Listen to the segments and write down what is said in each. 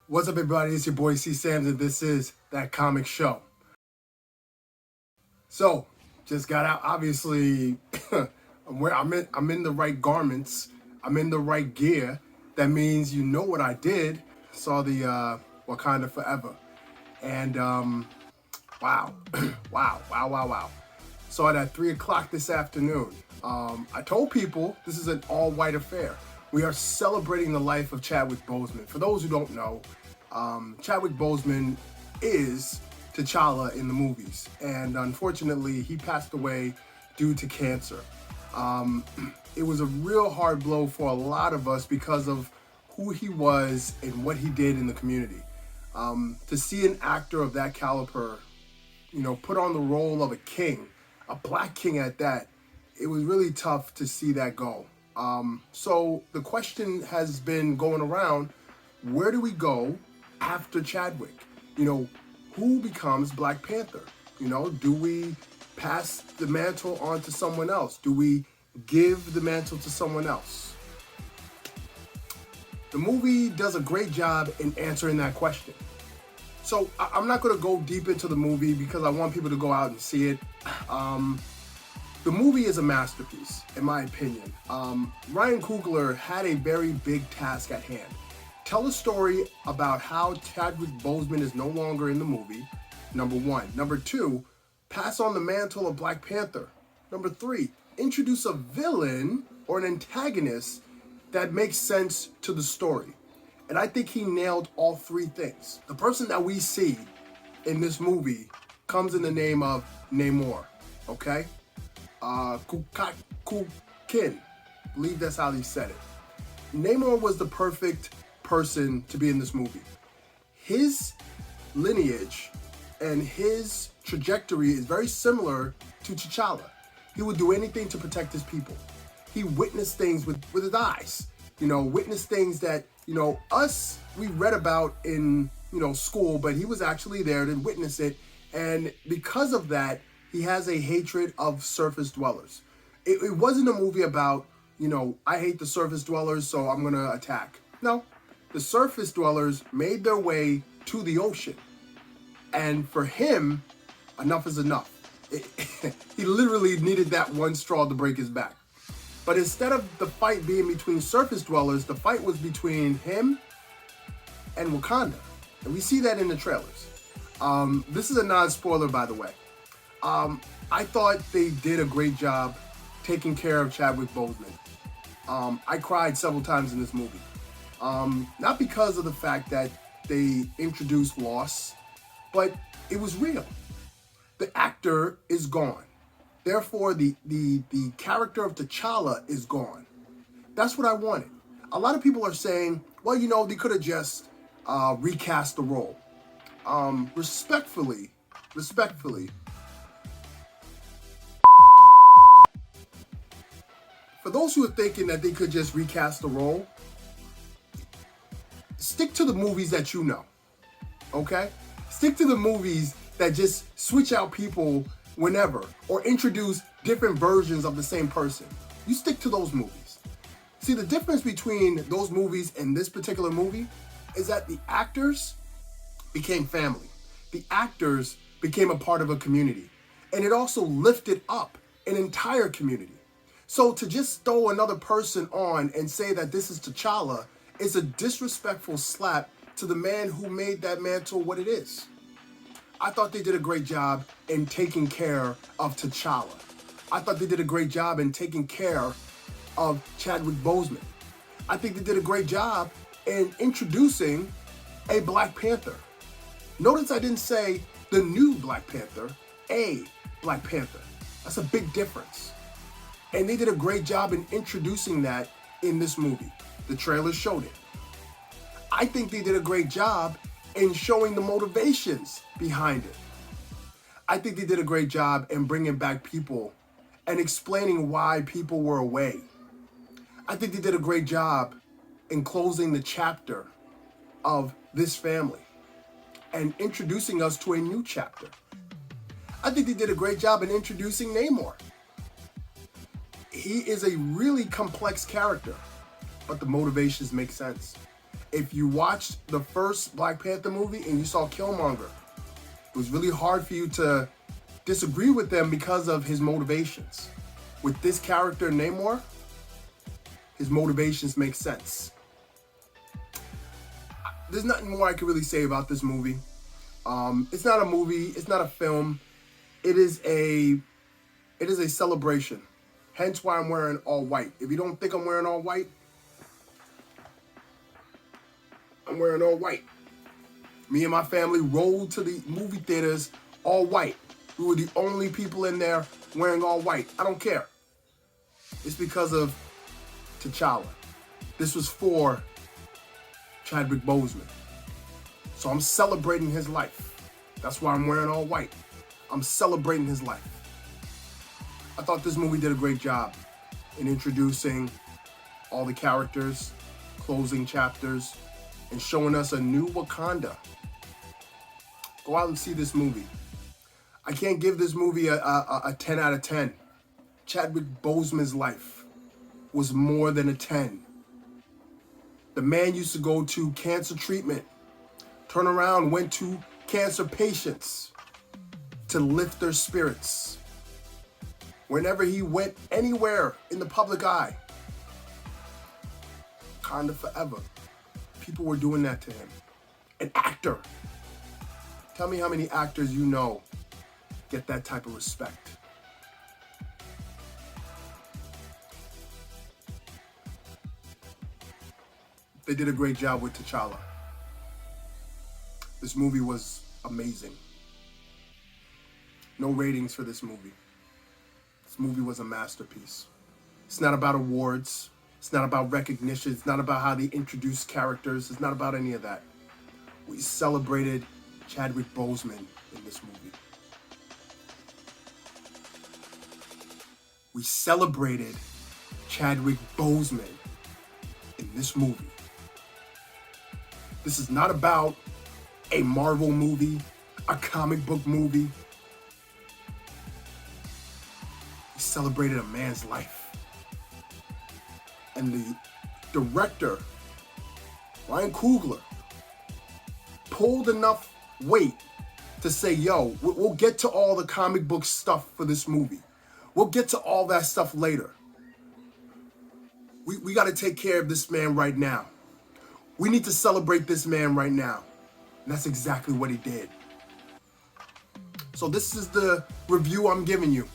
What's up, everybody? It's your boy C Sam's, and this is That Comic Show. So, just got out. Obviously, I'm in the right garments. I'm in the right gear. That means you know what I did. Saw the Wakanda Forever, and wow, wow. Saw it at 3 o'clock this afternoon. I told people this is an all-white affair. We are celebrating the life of Chadwick Boseman. For those who don't know, Chadwick Boseman is T'Challa in the movies, and unfortunately, he passed away due to cancer. It was a real hard blow for a lot of us because of who he was and what he did in the community. To see an actor of that caliber, put on the role of a king, a black king at that, it was really tough to see that go. So the question has been going around, where do we go after Chadwick? Who becomes Black Panther? Do we pass the mantle on to someone else? Do we give the mantle to someone else? The movie does a great job in answering that question. So I'm not going to go deep into the movie because I want people to go out and see it. The movie is a masterpiece, in my opinion. Ryan Coogler had a very big task at hand. Tell a story about how Chadwick Boseman is no longer in the movie, number one. Number two, pass on the mantle of Black Panther. Number three, introduce a villain or an antagonist that makes sense to the story. And I think he nailed all three things. The person that we see in this movie comes in the name of Namor, okay? Kukin, I believe that's how he said it. Namor was the perfect person to be in this movie. His lineage and his trajectory is very similar to T'Challa. He would do anything to protect his people. He witnessed things with his eyes, witnessed things that, we read about in, school, but he was actually there to witness it. And because of that, he has a hatred of surface dwellers. It wasn't a movie about, I hate the surface dwellers, so I'm going to attack. No, the surface dwellers made their way to the ocean. And for him, enough is enough. He literally needed that one straw to break his back. But instead of the fight being between surface dwellers, the fight was between him and Wakanda. And we see that in the trailers. This is a non-spoiler, by the way. I thought they did a great job taking care of Chadwick Boseman. I cried several times in this movie. Not because of the fact that they introduced loss, but it was real. The actor is gone. Therefore, the character of T'Challa is gone. That's what I wanted. A lot of people are saying, well, they could have just recast the role. Respectfully, for those who are thinking that they could just recast the role, stick to the movies that you know, okay? Stick to the movies that just switch out people whenever or introduce different versions of the same person. You stick to those movies. See, the difference between those movies and this particular movie is that the actors became family. The actors became a part of a community. And it also lifted up an entire community. So to just throw another person on and say that this is T'Challa is a disrespectful slap to the man who made that mantle what it is. I thought they did a great job in taking care of T'Challa. I thought they did a great job in taking care of Chadwick Boseman. I think they did a great job in introducing a Black Panther. Notice I didn't say the new Black Panther, a Black Panther. That's a big difference. And they did a great job in introducing that in this movie. The trailer showed it. I think they did a great job in showing the motivations behind it. I think they did a great job in bringing back people and explaining why people were away. I think they did a great job in closing the chapter of this family and introducing us to a new chapter. I think they did a great job in introducing Namor. He is a really complex character, but the motivations make sense. If you watched the first Black Panther movie and you saw Killmonger, it was really hard for you to disagree with them because of his motivations. With this character, Namor, his motivations make sense. There's nothing more I can really say about this movie. It's not a movie. It's not a film. It is a celebration. Hence why I'm wearing all white. If you don't think I'm wearing all white, I'm wearing all white. Me and my family rode to the movie theaters all white. We were the only people in there wearing all white. I don't care. It's because of T'Challa. This was for Chadwick Boseman. So I'm celebrating his life. That's why I'm wearing all white. I'm celebrating his life. I thought this movie did a great job in introducing all the characters, closing chapters, and showing us a new Wakanda. Go out and see this movie. I can't give this movie a 10 out of 10. Chadwick Boseman's life was more than a 10. The man used to go to cancer treatment, turn around, went to cancer patients to lift their spirits. Whenever he went anywhere in the public eye, Wakanda forever. People were doing that to him. An actor. Tell me how many actors you know get that type of respect. They did a great job with T'Challa. This movie was amazing. No ratings for this movie. This movie was a masterpiece. It's not about awards. It's not about recognition. It's not about how they introduce characters. It's not about any of that. We celebrated Chadwick Boseman in this movie. We celebrated Chadwick Boseman in this movie. This is not about a Marvel movie, a comic book movie. We celebrated a man's life. And the director, Ryan Coogler, pulled enough weight to say, yo, we'll get to all the comic book stuff for this movie. We'll get to all that stuff later. We got to take care of this man right now. We need to celebrate this man right now. And that's exactly what he did. So this is the review I'm giving you.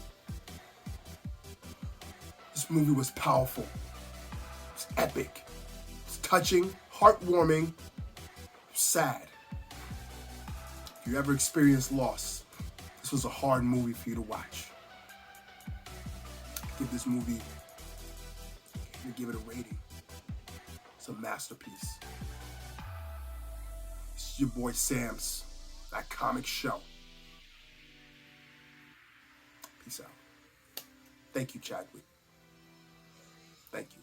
This movie was powerful. It's epic. It's touching, heartwarming, sad. If you ever experienced loss, this was a hard movie for you to watch. Give this movie, give it a rating. It's a masterpiece. This is your boy Sam's, That Comic Show. Peace out. Thank you, Chadwick. Thank you.